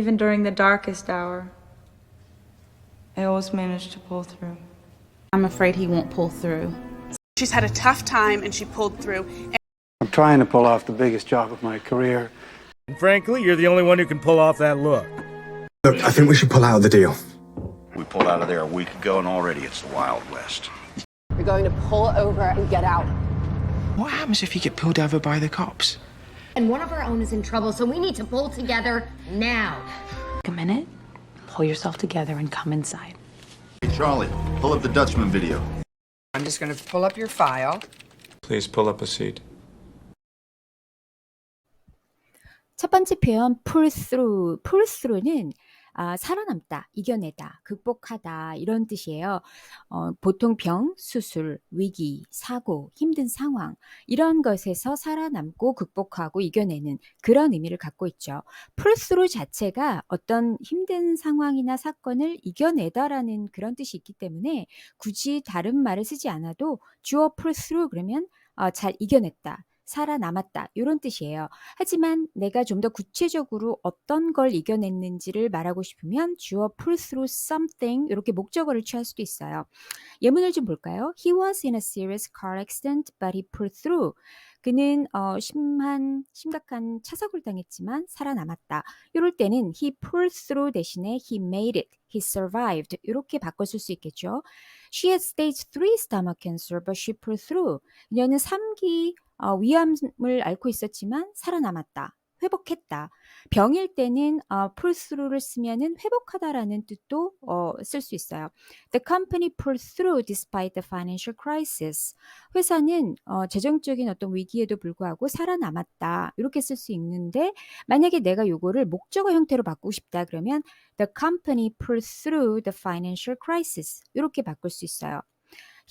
Even during the darkest hour, I always managed to pull through. I'm afraid he won't pull through. She's had a tough time and she pulled through. I'm trying to pull off the biggest job of my career. And frankly, you're the only one who can pull off that look. Look, I think we should pull out of the deal. We pulled out of there a week ago, and already it's the Wild West. You're going to pull over and get out. What happens if you get pulled over by the cops? And one of our own is in trouble, so we need to pull together now. Take a minute, pull yourself together and come inside. Hey, Charlie, pull up the Dutchman video. I'm just going to pull up your file. Please pull up a seat. 첫 번째 표현 pull through. pull through는 살아남다, 이겨내다, 극복하다 이런 뜻이에요. 보통 병, 수술, 위기, 사고, 힘든 상황 이런 것에서 살아남고 극복하고 이겨내는 그런 의미를 갖고 있죠. pull through 자체가 어떤 힘든 상황이나 사건을 이겨내다라는 그런 뜻이 있기 때문에 굳이 다른 말을 쓰지 않아도 주어 pull through 그러면 잘 이겨냈다. 살아남았다 이런 뜻이에요. 하지만 내가 좀 더 구체적으로 어떤 걸 이겨냈는지를 말하고 싶으면 주어 pull through something 이렇게 목적어를 취할 수도 있어요. 예문을 좀 볼까요? He was in a serious car accident, but he pulled through. 그는 심각한 차사고를 당했지만 살아남았다. 이럴 때는 he pulled through 대신에 he made it, he survived 이렇게 바꿔 쓸 수 있겠죠. She had stage 3 stomach cancer, but she pulled through. 그녀는 3기 위암을 앓고 있었지만 살아남았다. 회복했다. 병일 때는 pull through를 쓰면은 회복하다라는 뜻도 쓸 수 있어요. The company pulled through despite the financial crisis. 회사는 재정적인 어떤 위기에도 불구하고 살아남았다. 이렇게 쓸 수 있는데 만약에 내가 요거를 목적어 형태로 바꾸고 싶다 그러면 the company pulled through the financial crisis. 이렇게 바꿀 수 있어요.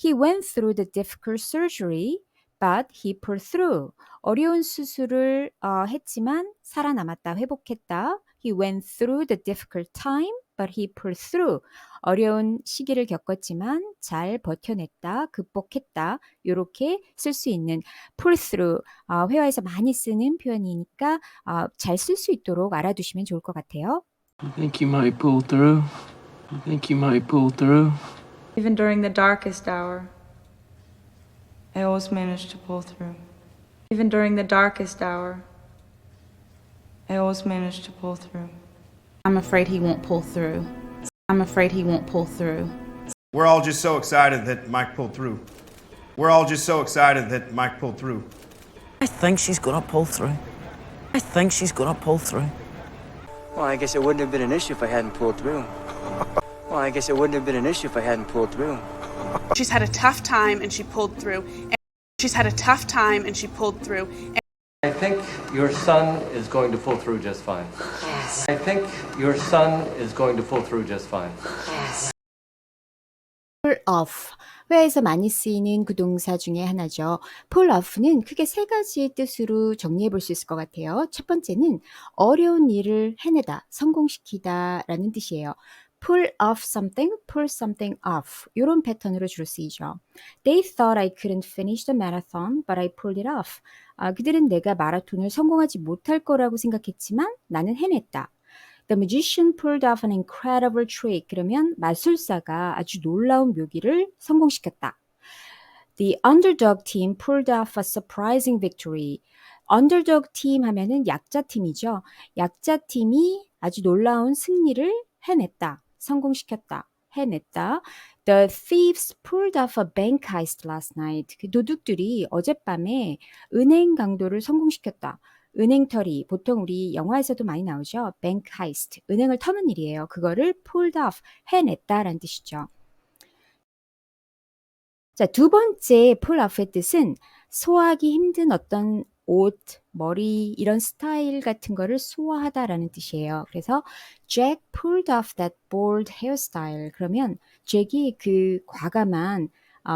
He went through the difficult surgery. But he pulled through. 어려운 수술을 했지만 살아남았다, 회복했다. He went through the difficult time, but he pulled through. 어려운 시기를 겪었지만 잘 버텨냈다, 극복했다. 이렇게 쓸 수 있는 pull through. 회화에서 많이 쓰는 표현이니까 잘 쓸 수 있도록 알아두시면 좋을 것 같아요. I think you might pull through. I think you might pull through. Even during the darkest hour, I always managed to pull through. Even during the darkest hour, I always managed to pull through. I'm afraid he won't pull through. I'm afraid he won't pull through. We're all just so excited that Mike pulled through. We're all just so excited that Mike pulled through. I think she's gonna pull through. I think she's gonna pull through. Well, I guess it wouldn't have been an issue if I hadn't pulled through. Well, I guess it wouldn't have been an issue if I hadn't pulled through. She's had a tough time and she pulled through. She's had a tough time and she pulled through. I think your son is going to pull through just fine. Yes. I think your son is going to pull through just fine. Yes. pull off. 회화에서 많이 쓰이는 구동사 중에 하나죠. pull off는 크게 세 가지의 뜻으로 정리해 볼 수 있을 것 같아요. 첫 번째는 어려운 일을 해내다, 성공시키다 라는 뜻이에요. pull off something, pull something off 이런 패턴으로 주로 쓰이죠. They thought I couldn't finish the marathon, but I pulled it off. 그들은 내가 마라톤을 성공하지 못할 거라고 생각했지만 나는 해냈다. The magician pulled off an incredible trick. 그러면 마술사가 아주 놀라운 묘기를 성공시켰다. The underdog team pulled off a surprising victory. underdog team 하면은 약자 팀이죠. 약자 팀이 아주 놀라운 승리를 해냈다. 성공시켰다. 해냈다. The thieves pulled off a bank heist last night. 그 도둑들이 어젯밤에 은행 강도를 성공시켰다. 은행털이 보통 우리 영화에서도 많이 나오죠. bank heist. 은행을 터는 일이에요. 그거를 pulled off. 해냈다라는 뜻이죠. 자, 두 번째 pull off의 뜻은 소화하기 힘든 어떤 옷, 머리 이런 스타일 같은 거를 소화하다라는 뜻이에요. 그래서 Jack pulled off that bold hairstyle. 그러면 잭이 그 과감한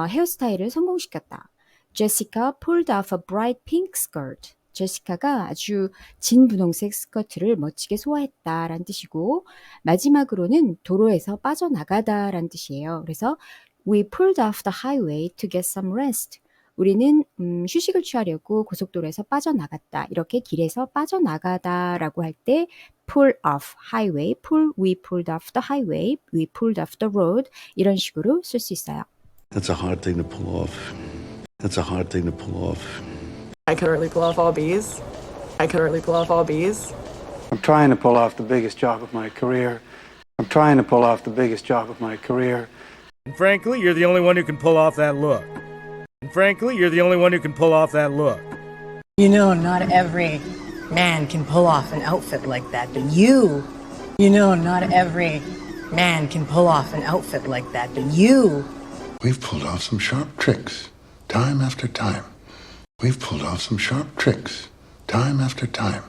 헤어스타일을 성공시켰다. Jessica pulled off a bright pink skirt. 제시카가 아주 진분홍색 스커트를 멋지게 소화했다라는 뜻이고 마지막으로는 도로에서 빠져나가다라는 뜻이에요. 그래서 We pulled off the highway to get some rest. 우리는 휴식을 취하려고 고속도로에서 빠져나갔다. 이렇게 길에서 빠져나가다라고 할 때 pull off highway, we pulled off the highway, we pulled off the road 이런 식으로 쓸 수 있어요. That's a hard thing to pull off. That's a hard thing to pull off. I can hardly pull off all B's. I can hardly pull off all B's. I'm trying to pull off the biggest job of my career. I'm trying to pull off the biggest job of my career. And frankly, you're the only one who can pull off that look. And frankly, you're the only one who can pull off that look. You know, not every man can pull off an outfit like that, but you know, not every man can pull off an outfit like that, but you. We've pulled off some sharp tricks, time after time. We've pulled off some sharp tricks, time after time.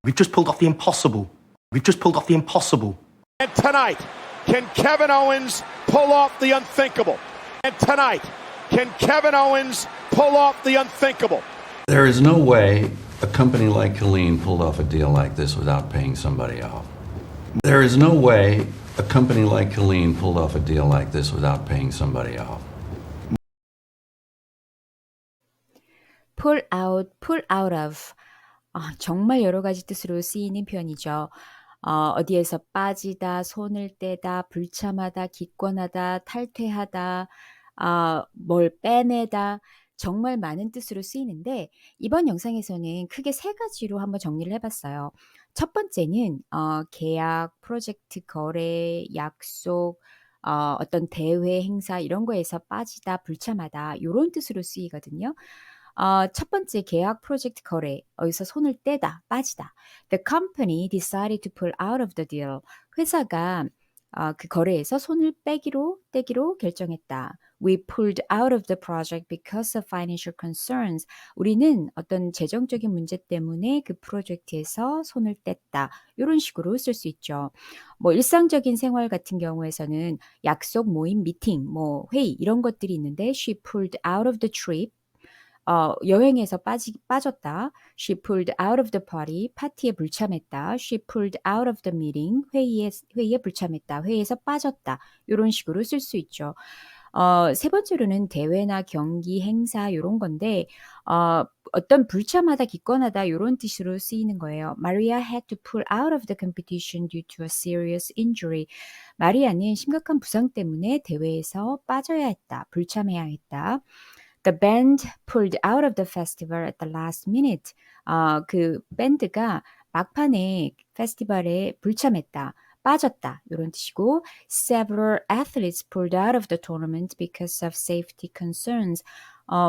We've just pulled off the impossible. We've just pulled off the impossible. And tonight, can Kevin Owens pull off the unthinkable? And tonight, can Kevin Owens pull off the unthinkable? There is no way a company like Colleen pulled off a deal like this without paying somebody off. There is no way a company like Colleen pulled off a deal like this without paying somebody off. pull out of. 정말 여러 가지 뜻으로 쓰이는 표현이죠. 어디에서 빠지다, 손을 떼다, 불참하다, 기권하다, 탈퇴하다, 뭘 빼내다, 정말 많은 뜻으로 쓰이는데 이번 영상에서는 크게 세 가지로 한번 정리를 해봤어요. 첫 번째는 계약, 프로젝트 거래, 약속, 어떤 대회, 행사 이런 거에서 빠지다, 불참하다 이런 뜻으로 쓰이거든요. 첫 번째 계약, 프로젝트, 거래 여기서 손을 떼다, 빠지다. The company decided to pull out of the deal. 회사가 그 거래에서 손을 떼기로 결정했다. We pulled out of the project because of financial concerns. 우리는 어떤 재정적인 문제 때문에 그 프로젝트에서 손을 뗐다. 이런 식으로 쓸 수 있죠. 뭐 일상적인 생활 같은 경우에서는 약속, 모임, 미팅, 뭐 회의 이런 것들이 있는데 she pulled out of the trip. 여행에서 빠졌다. She pulled out of the party. 파티에 불참했다. She pulled out of the meeting. 회의에 불참했다. 회의에서 빠졌다. 이런 식으로 쓸 수 있죠. 세 번째로는 대회나 경기, 행사 이런 건데 어떤 불참하다, 기권하다 이런 뜻으로 쓰이는 거예요. Maria had to pull out of the competition due to a serious injury. 마리아는 심각한 부상 때문에 대회에서 빠져야 했다. 불참해야 했다. The band pulled out of the festival at the last minute. 그 밴드가 막판에 페스티벌에 불참했다, 빠졌다 이런 뜻이고 Several athletes pulled out of the tournament because of safety concerns.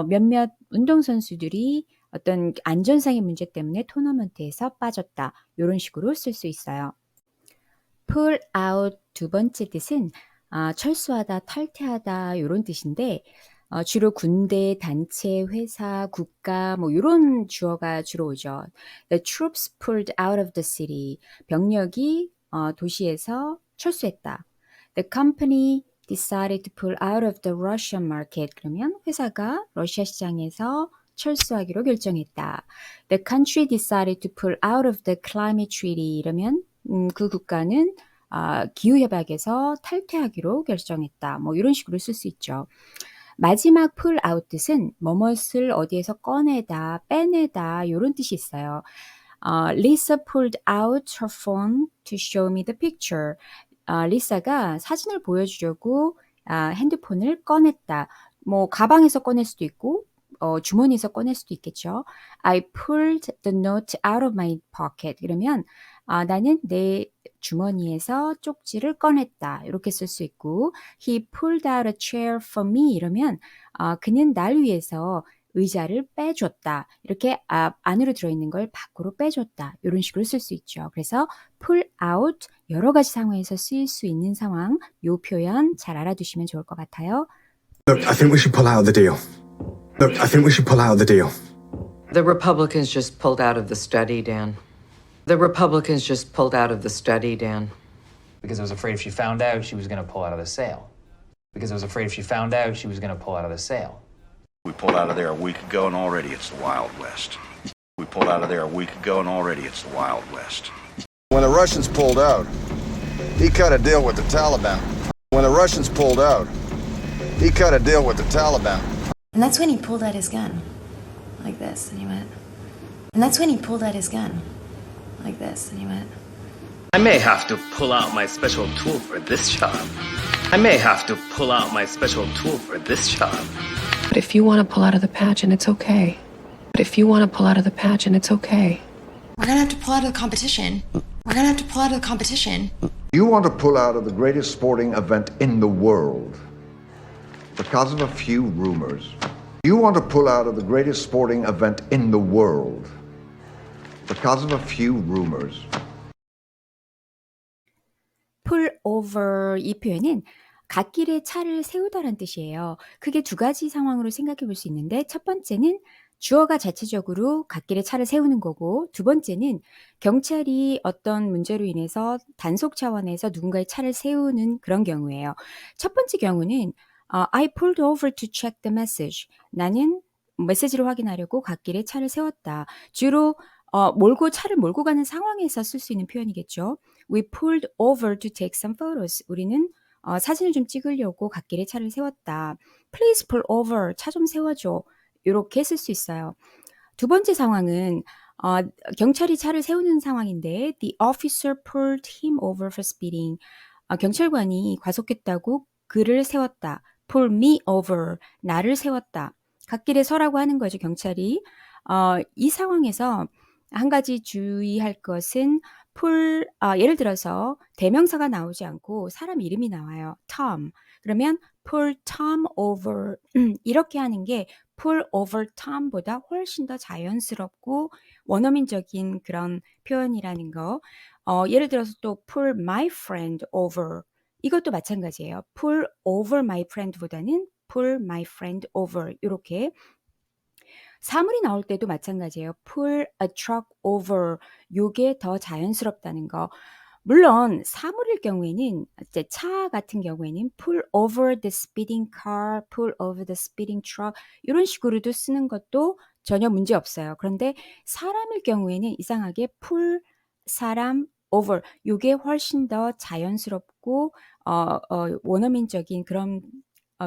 몇몇 운동선수들이 어떤 안전상의 문제 때문에 토너먼트에서 빠졌다 이런 식으로 쓸 수 있어요. Pull out 두 번째 뜻은 철수하다, 탈퇴하다 이런 뜻인데 주로 군대, 단체, 회사, 국가 뭐 이런 주어가 주로 오죠. The troops pulled out of the city. 병력이 도시에서 철수했다. The company decided to pull out of the Russian market. 그러면 회사가 러시아 시장에서 철수하기로 결정했다. The country decided to pull out of the climate treaty. 이러면 그 국가는 기후협약에서 탈퇴하기로 결정했다. 뭐 이런 식으로 쓸 수 있죠. 마지막 pull out 뜻은 뭐뭇을 어디에서 꺼내다, 빼내다 이런 뜻이 있어요. Lisa pulled out her phone to show me the picture. 리사가 사진을 보여주려고 핸드폰을 꺼냈다. 뭐 가방에서 꺼낼 수도 있고 주머니에서 꺼낼 수도 있겠죠. I pulled the note out of my pocket. 그러면 나는 내 주머니에서 쪽지를 꺼냈다. 이렇게 쓸 수 있고 He pulled out a chair for me. 이러면 그는 날 위해서 의자를 빼줬다. 이렇게 안으로 들어있는 걸 밖으로 빼줬다. 이런 식으로 쓸 수 있죠. 그래서 pull out 여러 가지 상황에서 쓰일 수 있는 상황 이 표현 잘 알아두시면 좋을 것 같아요. Look, I think we should pull out of the deal. Look, I think we should pull out of the deal. The Republicans just pulled out of the study, Dan. The Republicans just pulled out of the study, Dan. Because I was afraid if she found out, she was going to pull out of the sale. Because I was afraid if she found out, she was going to pull out of the sale. We pulled out of there a week ago and already it's the Wild West. We pulled out of there a week ago and already it's the Wild West. When the Russians pulled out, he cut a deal with the Taliban. When the Russians pulled out, he cut a deal with the Taliban. And that's when he pulled out his gun. Like this. And he went. And that's when he pulled out his gun. Like this. And he went. I may have to pull out my special tool for this job. I may have to pull out my special tool for this job. But if you want to pull out of the pageant, it's okay. But if you want to pull out of the pageant, it's okay. We're gonna have to pull out of the competition. We're gonna have to pull out of the competition. You want to pull out of the greatest sporting event in the world because of a few rumors. You want to pull out of the greatest sporting event in the world because of a few rumors. pull over 이 표현은 갓길에 차를 세우다란 뜻이에요. 크게 두 가지 상황으로 생각해 볼 수 있는데 첫 번째는 주어가 자체적으로 갓길에 차를 세우는 거고 두 번째는 경찰이 어떤 문제로 인해서 단속 차원에서 누군가의 차를 세우는 그런 경우예요. 첫 번째 경우는 I pulled over to check the message. 나는 메시지를 확인하려고 갓길에 차를 세웠다. 주로 차를 몰고 가는 상황에서 쓸 수 있는 표현이겠죠. We pulled over to take some photos. 우리는 사진을 좀 찍으려고 갓길에 차를 세웠다. Please pull over. 차 좀 세워줘. 이렇게 쓸 수 있어요. 두 번째 상황은 경찰이 차를 세우는 상황인데 The officer pulled him over for speeding. 경찰관이 과속했다고 그를 세웠다. Pull me over. 나를 세웠다. 갓길에 서라고 하는 거죠, 경찰이. 이 상황에서 한 가지 주의할 것은 예를 들어서 대명사가 나오지 않고 사람 이름이 나와요. Tom. 그러면 pull Tom over 이렇게 하는 게 pull over Tom보다 훨씬 더 자연스럽고 원어민적인 그런 표현이라는 거. 예를 들어서 또 pull my friend over 이것도 마찬가지예요. pull over my friend보다는 pull my friend over 이렇게 사물이 나올 때도 마찬가지예요. pull a truck over 요게 더 자연스럽다는 거. 물론 사물일 경우에는 이제 차 같은 경우에는 pull over the speeding car, pull over the speeding truck 이런 식으로도 쓰는 것도 전혀 문제 없어요. 그런데 사람일 경우에는 이상하게 pull 사람 over 요게 훨씬 더 자연스럽고 원어민적인 그런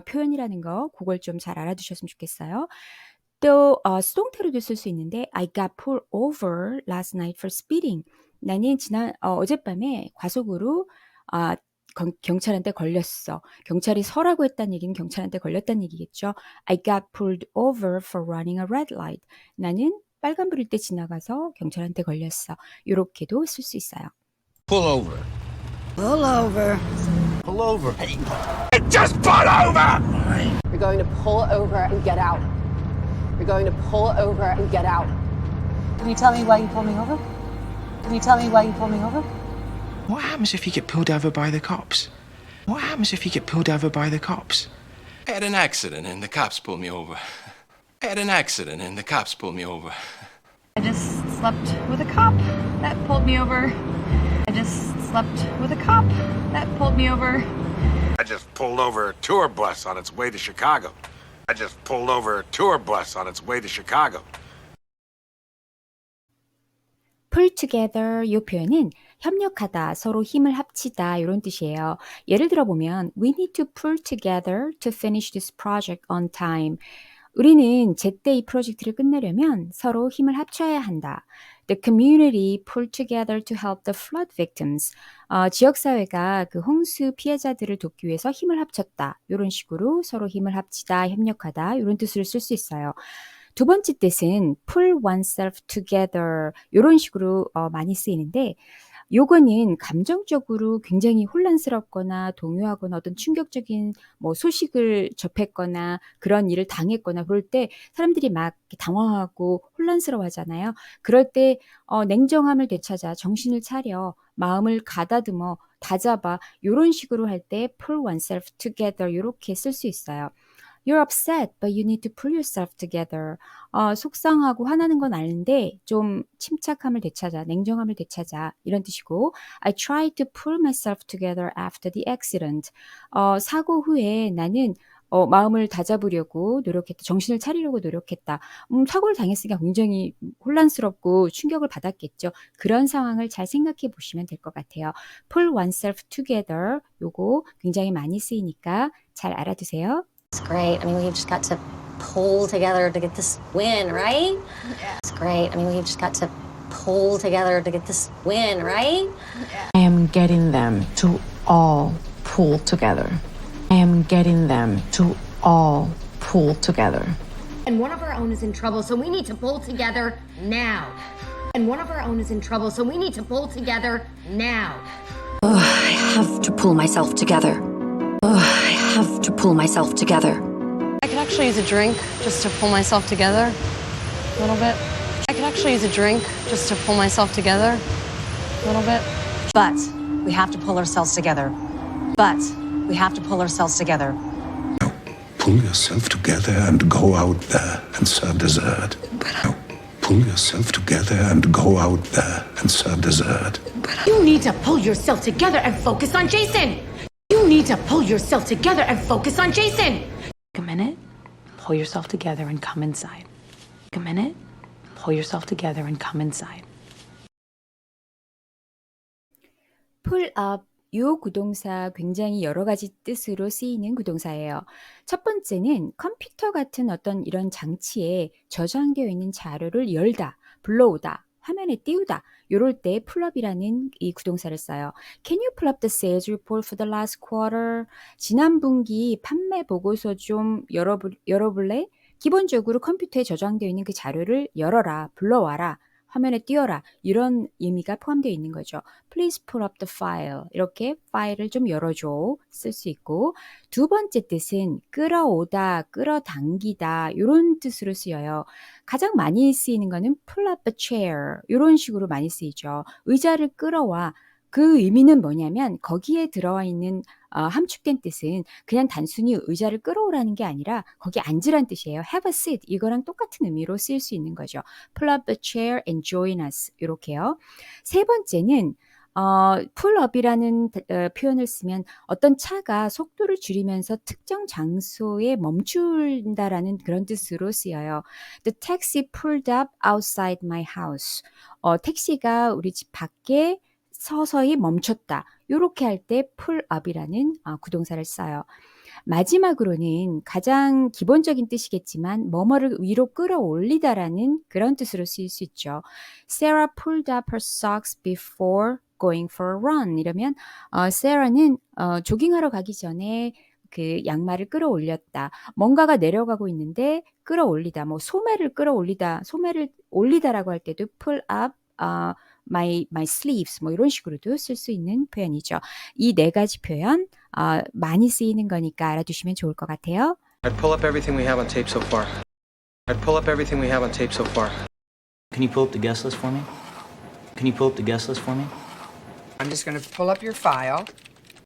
표현이라는 거 그걸 좀 잘 알아두셨으면 좋겠어요. 또 수동태로도 쓸 수 있는데 I got pulled over last night for speeding. 나는 어젯밤에 과속으로 경찰한테 걸렸어. 경찰이 서라고 했다는 얘기는 경찰한테 걸렸다는 얘기겠죠. I got pulled over for running a red light. 나는 빨간불일 때 지나가서 경찰한테 걸렸어. 이렇게도 쓸 수 있어요. Pull over. Pull over. Pull over. Hey, just pull over! You're going to pull over and get out. You're going to pull over and get out. Can you tell me why you pulled me over? Can you tell me why you pulled me over? What happens if you get pulled over by the cops? What happens if you get pulled over by the cops? I had an accident and the cops pulled me over. I had an accident and the cops pulled me over. I just slept with a cop that pulled me over. I just slept with a cop that pulled me over. I just pulled over a tour bus on its way to Chicago. I just pulled over a tour bus on its way to Chicago. pull together 이 표현은 협력하다, 서로 힘을 합치다 이런 뜻이에요. 예를 들어 보면 We need to pull together to finish this project on time. 우리는 제때 이 프로젝트를 끝내려면 서로 힘을 합쳐야 한다. The community pulled together to help the flood victims. 지역사회가 그 홍수 피해자들을 돕기 위해서 힘을 합쳤다. 이런 식으로 서로 힘을 합치다, 협력하다 이런 뜻으로 쓸 수 있어요. 두 번째 뜻은 pull oneself together 이런 식으로 많이 쓰이는데 요거는 감정적으로 굉장히 혼란스럽거나 동요하거나 어떤 충격적인 소식을 접했거나 그런 일을 당했거나 그럴 때 사람들이 막 당황하고 혼란스러워하잖아요. 그럴 때 냉정함을 되찾아 정신을 차려 마음을 가다듬어 다잡아 이런 식으로 할 때 pull oneself together 이렇게 쓸 수 있어요. You're upset, but you need to pull yourself together. 속상하고 화나는 건 아는데 좀 침착함을 되찾아, 냉정함을 되찾아 이런 뜻이고 I tried to pull myself together after the accident. 사고 후에 나는 마음을 다잡으려고 노력했다. 정신을 차리려고 노력했다. 사고를 당했으니까 굉장히 혼란스럽고 충격을 받았겠죠. 그런 상황을 잘 생각해 보시면 될 것 같아요. Pull oneself together 요거 굉장히 많이 쓰이니까 잘 알아두세요. It's great. I mean, we've just got to pull together to get this win, right? Yeah. It's great. I mean, we've just got to pull together to get this win, right? I am getting them to all pull together. I am getting them to all pull together. And one of our own is in trouble, so we need to pull together now. And one of our own is in trouble, so we need to pull together now. I have to pull myself together. I have to pull myself together. I could actually use a drink just to pull myself together a little bit. I could actually use a drink just to pull myself together a little bit. But we have to pull ourselves together. But we have to pull ourselves together. Pull yourself together and go out there and serve dessert. Now, pull yourself together and go out there and serve dessert. You need to pull yourself together and focus on Jason. You need to pull yourself together and focus on Jason. Take a minute, pull yourself together and come inside. Take a minute, pull yourself together and come inside. pull up 요 구동사 굉장히 여러 가지 뜻으로 쓰이는 구동사예요. 첫 번째는 컴퓨터 같은 어떤 이런 장치에 저장되어 있는 자료를 열다, 불러오다, 화면에 띄우다. 요럴 때 pull up이라는 이 구동사를 써요. Can you pull up the sales report for the last quarter? 지난 분기 판매 보고서 좀 열어볼래? 기본적으로 컴퓨터에 저장되어 있는 그 자료를 열어라, 불러와라. 화면에 띄워라 이런 의미가 포함되어 있는 거죠. Please pull up the file. 이렇게 파일을 좀 열어줘 쓸 수 있고 두 번째 뜻은 끌어오다, 끌어당기다 이런 뜻으로 쓰여요. 가장 많이 쓰이는 거는 pull up a chair 이런 식으로 많이 쓰이죠. 의자를 끌어와. 그 의미는 뭐냐면 거기에 들어와 있는 함축된 뜻은 그냥 단순히 의자를 끌어오라는 게 아니라 거기 앉으란 뜻이에요. Have a seat 이거랑 똑같은 의미로 쓰일 수 있는 거죠. Pull up a chair and join us 이렇게요. 세 번째는 pull up이라는 표현을 쓰면 어떤 차가 속도를 줄이면서 특정 장소에 멈춘다라는 그런 뜻으로 쓰여요. The taxi pulled up outside my house. 택시가 우리 집 밖에 서서히 멈췄다. 이렇게 할 때 pull up이라는 구동사를 써요. 마지막으로는 가장 기본적인 뜻이겠지만 뭐뭐를 위로 끌어올리다라는 그런 뜻으로 쓰일 수 있죠. Sarah pulled up her socks before going for a run. 이러면 Sarah는 조깅하러 가기 전에 그 양말을 끌어올렸다. 뭔가가 내려가고 있는데 끌어올리다. 뭐 소매를 끌어올리다. 소매를 올리다라고 할 때도 pull up my sleeves 뭐 이런 식으로도 쓸 수 있는 표현이죠. 이 네 가지 표현 많이 쓰이는 거니까 알아두시면 좋을 것 같아요. I'd pull up everything we have on tape so far. I'd pull up everything we have on tape so far. Can you pull up the guest list for me? Can you pull up the guest list for me? I'm just going to pull up your file.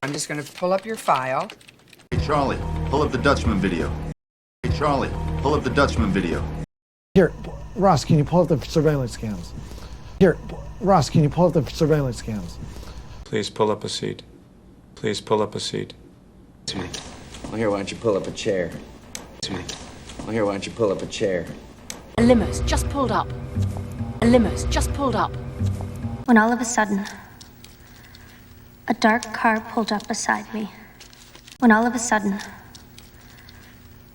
I'm just going to pull up your file. Hey, Charlie, pull up the Dutchman video. Hey, Charlie, pull up the Dutchman video. Here, Ross, can you pull up the surveillance cams? Here, Ross, can you pull up the surveillance cams? Please pull up a seat. Please pull up a seat. Well, here, why don't you pull up a chair? Well, here, why don't you pull up a chair? A limo's just pulled up. A limo's just pulled up. When all of a sudden, a dark car pulled up beside me. When all of a sudden,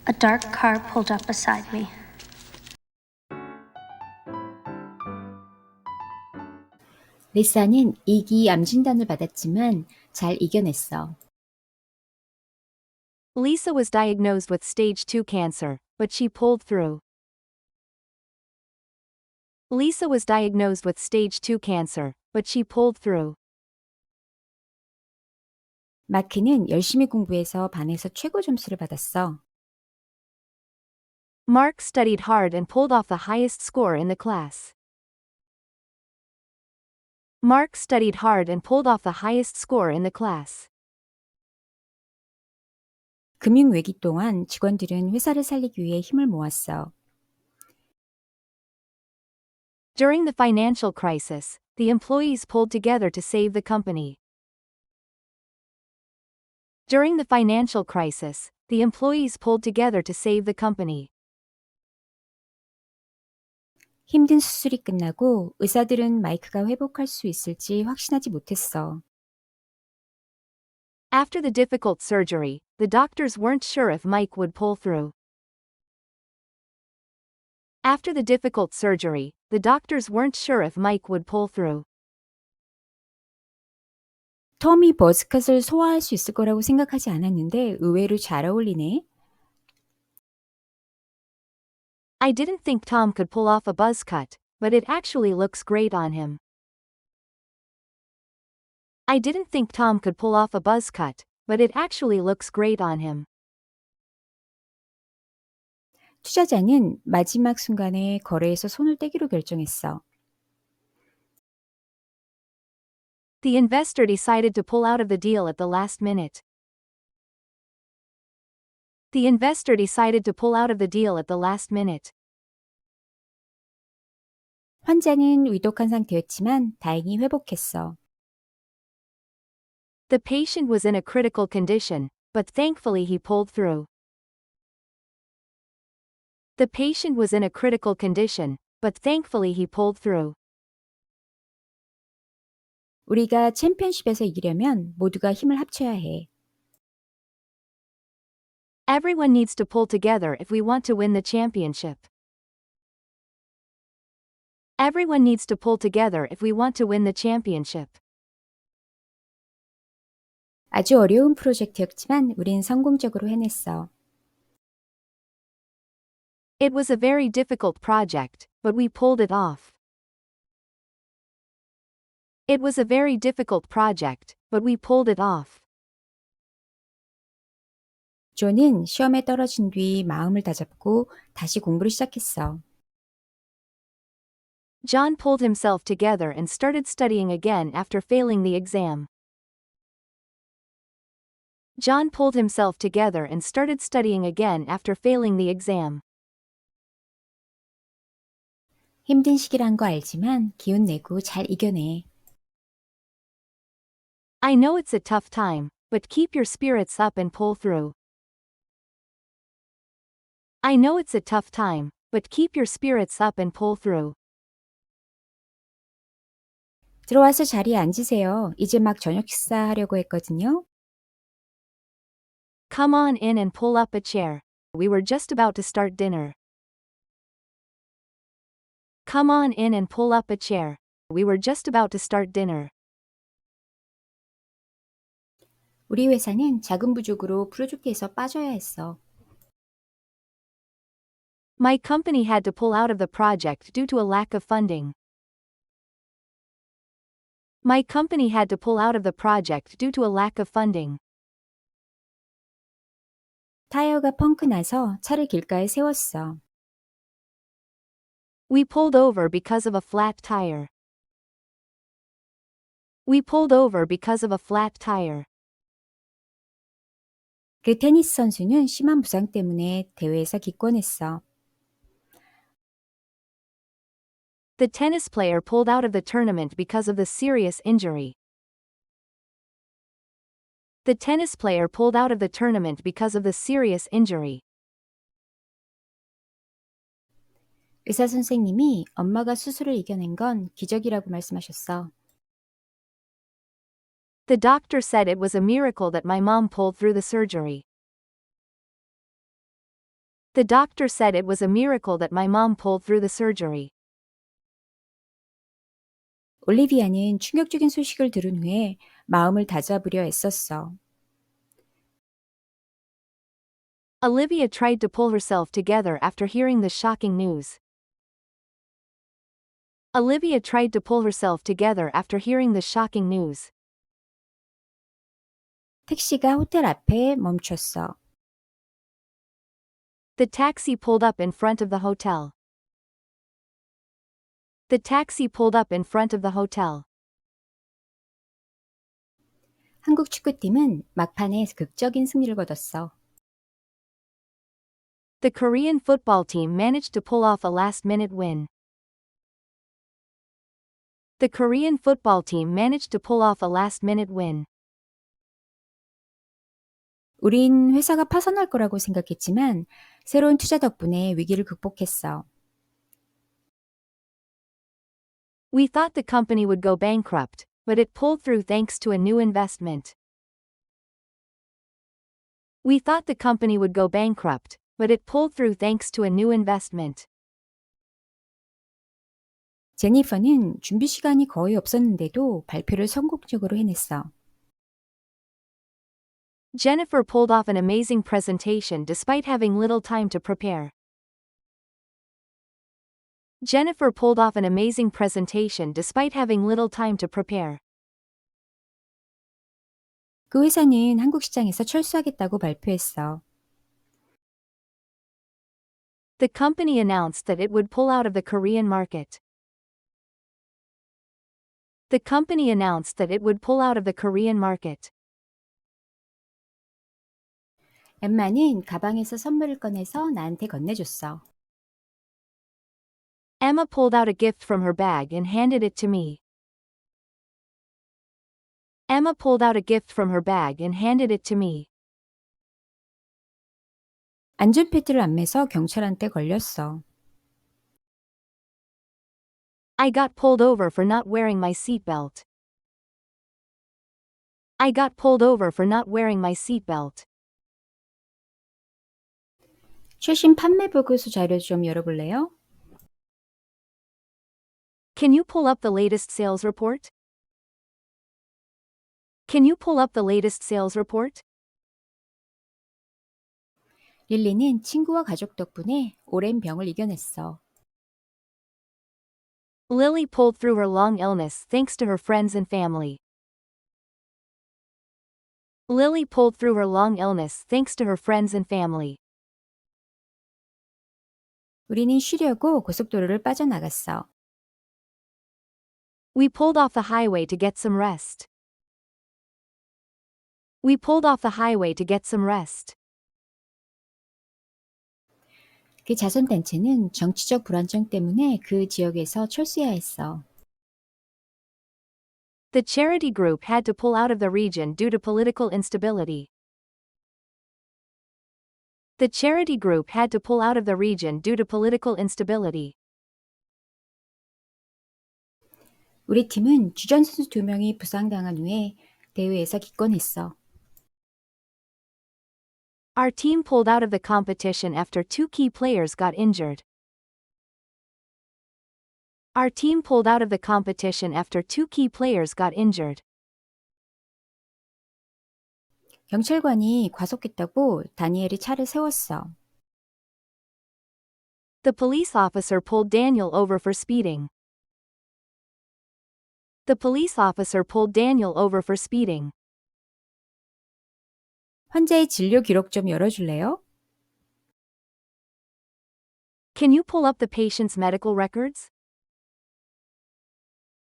a dark car pulled up beside me. 리사는 2기 암 진단을 받았지만 잘 이겨냈어. Lisa was diagnosed with stage 2 cancer, but she pulled through. Lisa was diagnosed with stage 2 cancer, but she pulled through. 마크는 열심히 공부해서 반에서 최고 점수를 받았어. Mark studied hard and pulled off the highest score in the class. Mark studied hard and pulled off the highest score in the class. 금융위기 동안 직원들은 회사를 살리기 위해 힘을 모았어. During the financial crisis, the employees pulled together to save the company. During the financial crisis, the employees pulled together to save the company. 힘든 수술이 끝나고 의사들은 마이크가 회복할 수 있을지 확신하지 못했어. After the difficult surgery, the doctors weren't sure if Mike would pull through. After the difficult surgery, the doctors weren't sure if Mike would pull through. 톰이 버즈컷을 소화할 수 있을 거라고 생각하지 않았는데 의외로 잘 어울리네. I didn't think Tom could pull off a buzz cut, but it actually looks great on him. I didn't think Tom could pull off a buzz cut, but it actually looks great on him. 투자자는 마지막 순간에 거래에서 손을 떼기로 결정했어. The investor decided to pull out of the deal at the last minute. The investor decided to pull out of the deal at the last minute. 환자는 위독한 상태였지만 다행히 회복했어. The patient was in a critical condition, but thankfully he pulled through. The patient was in a critical condition, but thankfully he pulled through. 우리가 챔피언십에서 이기려면 모두가 힘을 합쳐야 해. Everyone needs to pull together if we want to win the championship. Everyone needs to pull together if we want to win the championship. 아주 어려운 프로젝트였지만 우린 성공적으로 해냈어. It was a very difficult project, but we pulled it off. It was a very difficult project, but we pulled it off. 존은 시험에 떨어진 뒤 마음을 다잡고 다시 공부를 시작했어. John pulled himself together and started studying again after failing the exam. John pulled himself together and started studying again after failing the exam. 힘든 시기란 거 알지만 기운 내고 잘 이겨내. I know it's a tough time, but keep your spirits up and pull through. I know it's a tough time, but keep your spirits up and pull through. 들어와서 자리에 앉으세요. 이제 막 저녁 식사하려고 했거든요. Come on in and pull up a chair. We were just about to start dinner. Come on in and pull up a chair. We were just about to start dinner. 우리 회사는 자금 부족으로 프로젝트에서 빠져야 했어. My company had to pull out of the project due to a lack of funding. My company had to pull out of the project due to a lack of funding. 타이어가 펑크 나서 차를 길가에 세웠어. We pulled over because of a flat tire. We pulled over because of a flat tire. 그 테니스 선수는 심한 부상 때문에 대회에서 기권했어. The tennis player pulled out of the tournament because of the serious injury. The tennis player pulled out of the tournament because of the serious injury. 의사 선생님이 엄마가 수술을 이겨낸 건 기적이라고 말씀하셨어. The doctor said it was a miracle that my mom pulled through the surgery. The doctor said it was a miracle that my mom pulled through the surgery. 올리비아는 충격적인 소식을 들은 후에 마음을 다잡으려 애썼어. Olivia tried to pull herself together after hearing the shocking news. Olivia tried to pull herself together after hearing the shocking news. 택시가 호텔 앞에 멈췄어. The taxi pulled up in front of the hotel. The taxi pulled up in front of the hotel. 한국 축구팀은 막판에 극적인 승리를 거뒀어. The Korean football team managed to pull off a last-minute win. The Korean football team managed to pull off a last-minute win. 우린 회사가 파산할 거라고 생각했지만 새로운 투자 덕분에 위기를 극복했어. We thought the company would go bankrupt, but it pulled through thanks to a new investment. We thought the company would go bankrupt, but it pulled through thanks to a new investment. 제니퍼는 준비 시간이 거의 없었는데도 발표를 성공적으로 해냈어. Jennifer pulled off an amazing presentation despite having little time to prepare. Jennifer pulled off an amazing presentation despite having little time to prepare. 그 회사는 한국 시장에서 철수하겠다고 발표했어. The company announced that it would pull out of the Korean market. The company announced that it would pull out of the Korean market. 엠마는 가방에서 선물을 꺼내서 나한테 건네줬어. Emma pulled out a gift from her bag and handed it to me. Emma pulled out a gift from her bag and handed it to me. 안전패드를 안 매서 경찰한테 걸렸어. I got pulled over for not wearing my seatbelt. I got pulled over for not wearing my seatbelt. 최신 판매 보고서 자료 좀 열어볼래요? Can you pull up the latest sales report? Can you pull up the latest sales report? 릴리는 친구와 가족 덕분에 오랜 병을 이겨냈어. Lily pulled through her long illness thanks to her friends and family. Lily pulled through her long illness thanks to her friends and family. 우리는 쉬려고 고속도로를 빠져나갔어. We pulled off the highway to get some rest. We pulled off the highway to get some rest. 그 자선단체는 정치적 불안정 때문에 그 지역에서 철수해야 했어. The charity group had to pull out of the region due to political instability. The charity group had to pull out of the region due to political instability. 우리 팀은 주전 선수 2명이 부상당한 후에 대회에서 기권했어. Our team pulled out of the competition after 2 key players got injured. Our team pulled out of the competition after 2 key players got injured. 경찰관이 과속했다고 다니엘이 차를 세웠어. The police officer pulled Daniel over for speeding. The police officer pulled Daniel over for speeding. 환자의 진료 기록 좀 열어줄래요? Can you pull up the patient's medical records?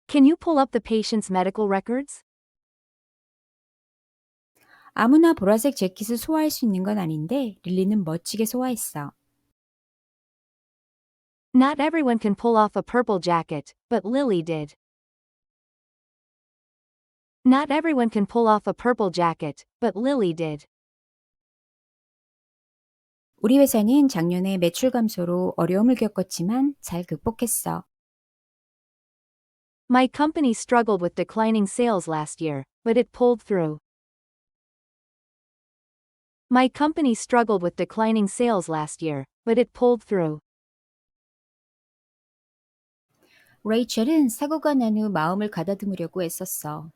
Can you pull up the patient's medical records? 아무나 보라색 재킷을 소화할 수 있는 건 아닌데 릴리는 멋지게 소화했어. Not everyone can pull off a purple jacket, but Lily did. Not everyone can pull off a purple jacket, but Lily did. 우리 회사는 작년에 매출 감소로 어려움을 겪었지만 잘 극복했어. My company struggled with declining sales last year, but it pulled through. My company struggled with declining sales last year, but it pulled through. 레이첼은 사고가 난 후 마음을 가다듬으려고 애썼어.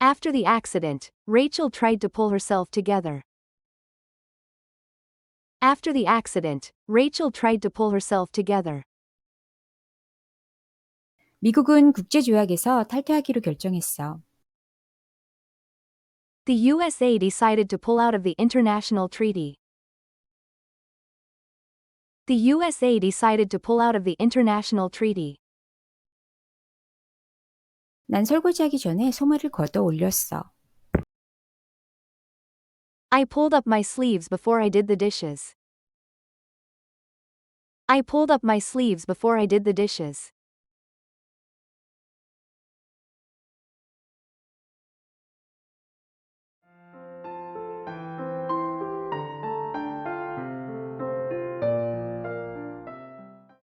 After the accident, Rachel tried to pull herself together. After the accident, Rachel tried to pull herself together. 미국은 국제조약에서 탈퇴하기로 결정했어. The USA decided to pull out of the international treaty. The USA decided to pull out of the international treaty. 난 설거지하기 전에 소매를 걷어 올렸어. I pulled up my sleeves before I did the dishes. I pulled up my sleeves before I did the dishes.